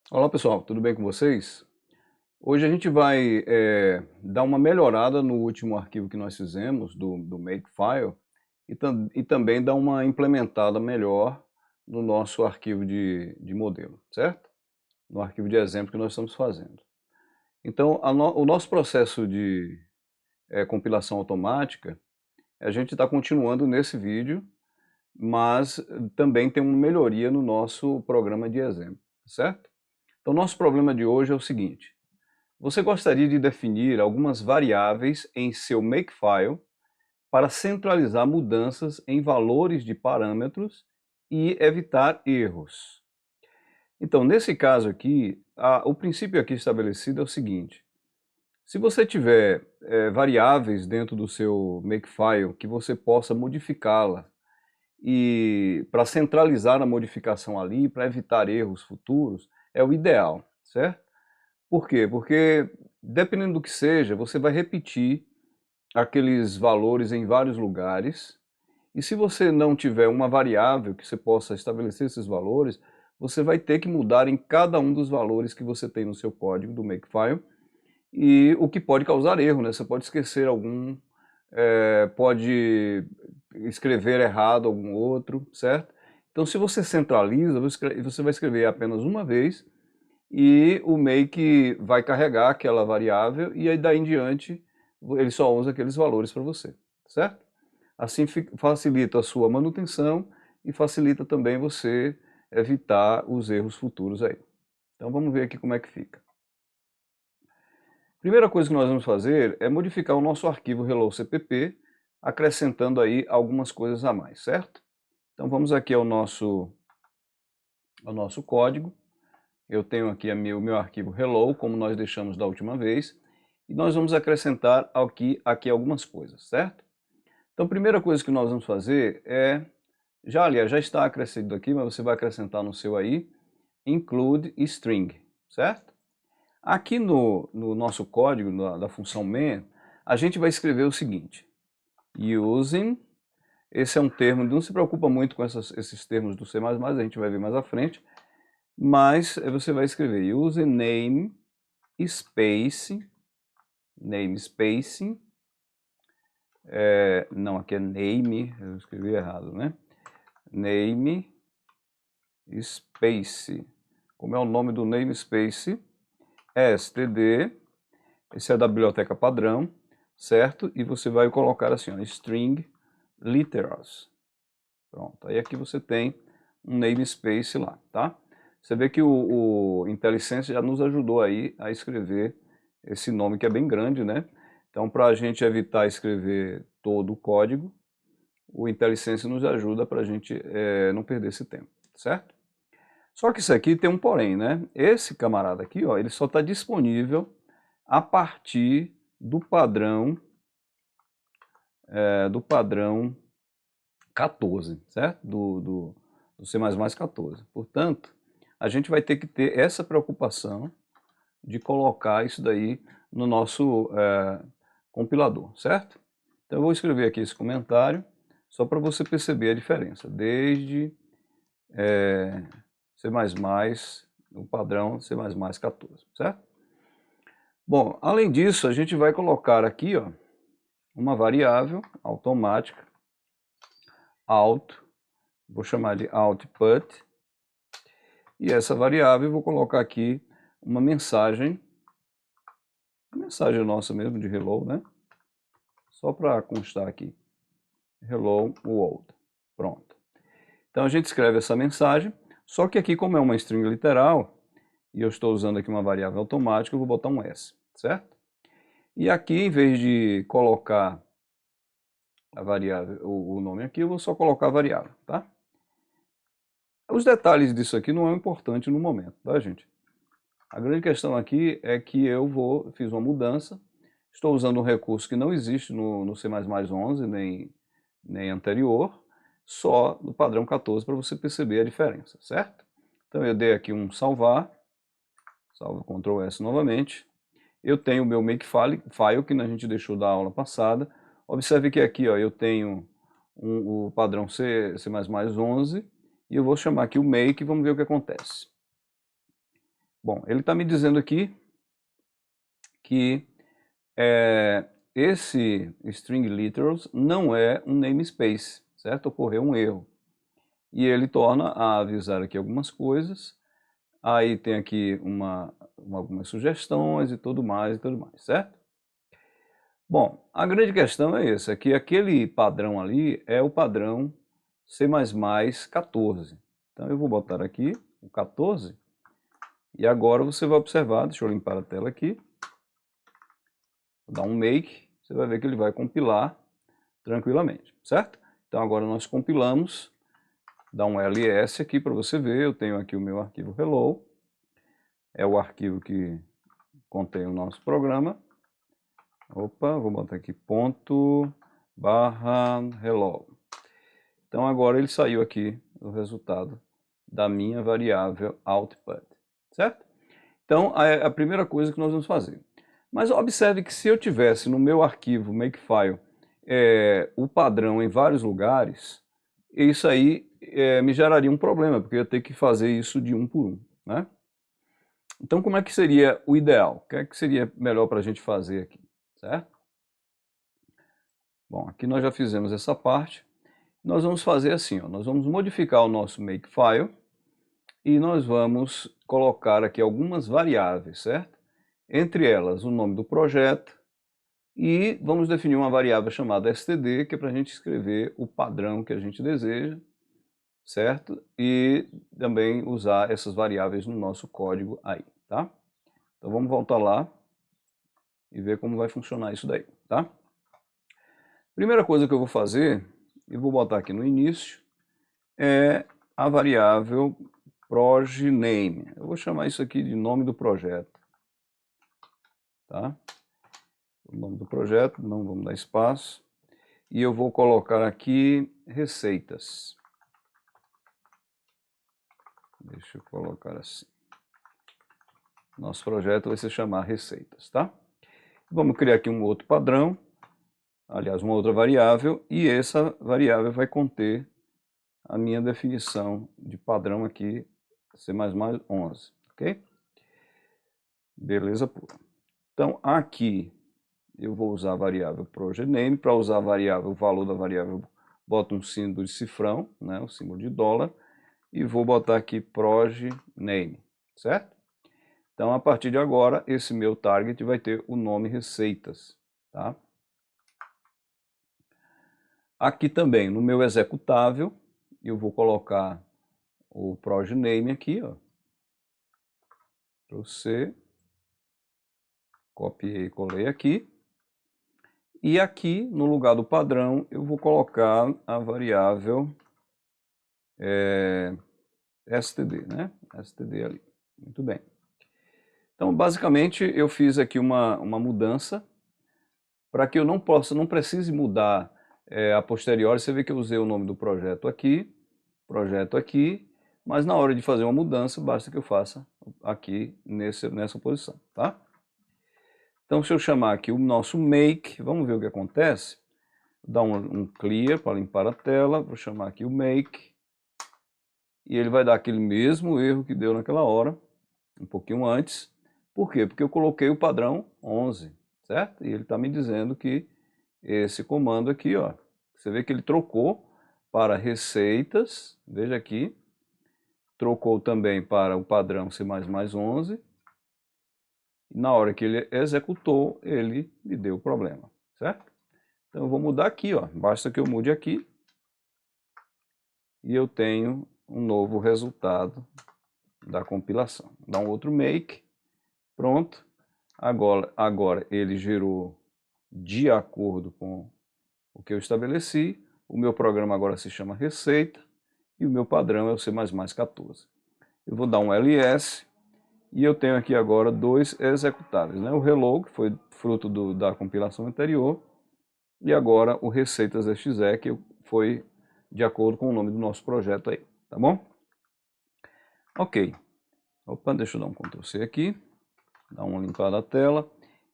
Olá pessoal, tudo bem com vocês? Hoje a gente vai dar uma melhorada no último arquivo que nós fizemos, do Makefile, e também dar uma implementada melhor no nosso arquivo de modelo, certo? No arquivo de exemplo que nós estamos fazendo. Então, o nosso processo de compilação automática, a gente está continuando nesse vídeo, mas também tem uma melhoria no nosso programa de exemplo, certo? Então, nosso problema de hoje é o seguinte: você gostaria de definir algumas variáveis em seu Makefile para centralizar mudanças em valores de parâmetros e evitar erros. Então, nesse caso aqui, o princípio aqui estabelecido é o seguinte: se você tiver variáveis dentro do seu Makefile que você possa modificá-la e para centralizar a modificação ali, para evitar erros futuros, é o ideal, certo? Por quê? Porque, dependendo do que seja, você vai repetir aqueles valores em vários lugares, e se você não tiver uma variável que você possa estabelecer esses valores, você vai ter que mudar em cada um dos valores que você tem no seu código do Makefile, e o que pode causar erro, né? Você pode esquecer algum, pode escrever errado algum outro, certo? Então, se você centraliza, você vai escrever apenas uma vez, e o make vai carregar aquela variável e aí daí em diante ele só usa aqueles valores para você, certo? Assim facilita a sua manutenção e facilita também você evitar os erros futuros aí. Então vamos ver aqui como é que fica. Primeira coisa que nós vamos fazer é modificar o nosso arquivo hello.cpp, acrescentando aí algumas coisas a mais, certo? Então vamos aqui ao nosso código. Eu tenho aqui o meu arquivo hello, como nós deixamos da última vez, e nós vamos acrescentar aqui algumas coisas, certo? Então, a primeira coisa que nós vamos fazer é, aliás, já está acrescido aqui, mas você vai acrescentar no seu aí, include string, certo? Aqui no nosso código, da função main, a gente vai escrever o seguinte: using, esse é um termo, não se preocupa muito com esses termos do C++, a gente vai ver mais à frente, mas você vai escrever use name namespace, não, aqui é name, eu escrevi errado, né? Namespace, como é o nome do namespace? std, esse é da biblioteca padrão, certo? E você vai colocar assim, ó, string literals. Pronto, aí aqui você tem um namespace lá, tá? Você vê que o IntelliSense já nos ajudou aí a escrever esse nome que é bem grande, né? Então, para a gente evitar escrever todo o código, o IntelliSense nos ajuda para a gente não perder esse tempo, certo? Só que isso aqui tem um porém, né? Esse camarada aqui, ó, ele só está disponível a partir do padrão 14, certo? Do C++ 14. Portanto, a gente vai ter que ter essa preocupação de colocar isso daí no nosso compilador, certo? Então eu vou escrever aqui esse comentário, só para você perceber a diferença, desde C++, o padrão C++ 14, certo? Bom, além disso, a gente vai colocar aqui, ó, uma variável automática, out, vou chamar de output, e essa variável eu vou colocar aqui uma mensagem nossa mesmo de hello, né? Só para constar aqui, hello world, pronto. Então a gente escreve essa mensagem, só que aqui como é uma string literal, e eu estou usando aqui uma variável automática, eu vou botar um S, certo? E aqui, em vez de colocar a variável, o nome aqui, eu vou só colocar a variável, tá? Os detalhes disso aqui não é importante no momento, tá, gente? A grande questão aqui é que fiz uma mudança, estou usando um recurso que não existe no C++ 11, nem anterior, só no padrão 14 para você perceber a diferença, certo? Então eu dei aqui um salvar, salvo Ctrl S novamente. Eu tenho o meu Makefile que a gente deixou da aula passada. Observe que aqui, ó, eu tenho o padrão C++ 11 e eu vou chamar aqui o make e vamos ver o que acontece. Bom, ele está me dizendo aqui que esse string literals não é um namespace, certo? Ocorreu um erro. E ele torna a avisar aqui algumas coisas. Aí tem aqui algumas sugestões e tudo mais, certo? Bom, a grande questão é essa, é que aquele padrão ali é o padrão C++14. Então eu vou botar aqui o 14, e agora você vai observar, deixa eu limpar a tela aqui, vou dar um make, você vai ver que ele vai compilar tranquilamente, certo? Então agora nós compilamos, dá um ls aqui para você ver, eu tenho aqui o meu arquivo hello, é o arquivo que contém o nosso programa. Opa, vou botar aqui ./hello. Então agora ele saiu aqui o resultado da minha variável output, certo? Então a primeira coisa que nós vamos fazer. Mas observe que se eu tivesse no meu arquivo makefile o padrão em vários lugares, isso aí me geraria um problema, porque eu ia ter que fazer isso de um por um, né? Então como é que seria o ideal? O que é que seria melhor para a gente fazer aqui, certo? Bom, aqui nós já fizemos essa parte. Nós vamos fazer assim, ó, nós vamos modificar o nosso makefile e nós vamos colocar aqui algumas variáveis, certo? Entre elas o nome do projeto e vamos definir uma variável chamada std, que é para a gente escrever o padrão que a gente deseja, certo? E também usar essas variáveis no nosso código aí, tá? Então vamos voltar lá e ver como vai funcionar isso daí, tá? Primeira coisa que eu vou fazer, eu vou botar aqui no início, é a variável projName. Eu vou chamar isso aqui de nome do projeto, tá? O nome do projeto, não vamos dar espaço. E eu vou colocar aqui receitas. Deixa eu colocar assim. Nosso projeto vai se chamar receitas, tá? Vamos criar aqui um outro padrão, aliás, uma outra variável, e essa variável vai conter a minha definição de padrão aqui, C++11, ok? Beleza pura. Então, aqui eu vou usar a variável projName. Para usar a variável, o valor da variável, boto um símbolo de cifrão, né, um símbolo de dólar, e vou botar aqui projName, certo? Então, a partir de agora, esse meu target vai ter o nome receitas, tá? Aqui também, no meu executável, eu vou colocar o projName aqui, ó. C, copiei e colei aqui. E aqui, no lugar do padrão, eu vou colocar a variável std, né? std ali. Muito bem. Então, basicamente, eu fiz aqui uma mudança para que eu não precise mudar a posteriori. Você vê que eu usei o nome do projeto aqui, mas na hora de fazer uma mudança, basta que eu faça aqui nessa posição, tá? Então, se eu chamar aqui o nosso make, vamos ver o que acontece. Dá um clear para limpar a tela, vou chamar aqui o make, e ele vai dar aquele mesmo erro que deu naquela hora, um pouquinho antes. Por quê? Porque eu coloquei o padrão 11, certo? E ele está me dizendo que esse comando aqui, ó, você vê que ele trocou para receitas, veja aqui, trocou também para o padrão C++11, e na hora que ele executou, ele me deu o problema, certo? Então eu vou mudar aqui, ó, basta que eu mude aqui, e eu tenho um novo resultado da compilação. Dá um outro make, pronto. Agora ele gerou de acordo com o que eu estabeleci. O meu programa agora se chama receita e o meu padrão é o C++14. Eu vou dar um ls e eu tenho aqui agora dois executáveis, né? O hello, que foi fruto da compilação anterior, e agora o receitas.exe, que foi de acordo com o nome do nosso projeto aí, tá bom? Ok. Opa, deixa eu dar um Ctrl C aqui, dar uma limpada na tela,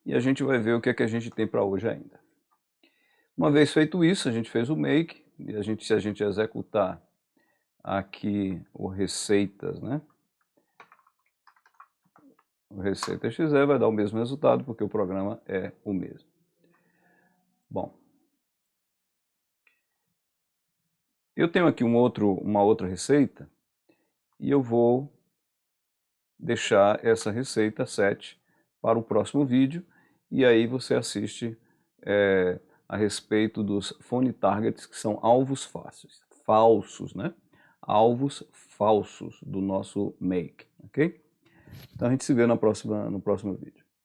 e a gente vai ver o que é que a gente tem para hoje ainda. Uma vez feito isso, a gente fez o make, e se a gente executar aqui o receitas, né? receita XE vai dar o mesmo resultado, porque o programa é o mesmo. Bom, eu tenho aqui uma outra receita, e eu vou deixar essa receita 7 para o próximo vídeo, e aí você assiste a respeito dos phone targets, que são alvos falsos, né? Alvos falsos do nosso Make, ok? Então a gente se vê no próximo vídeo.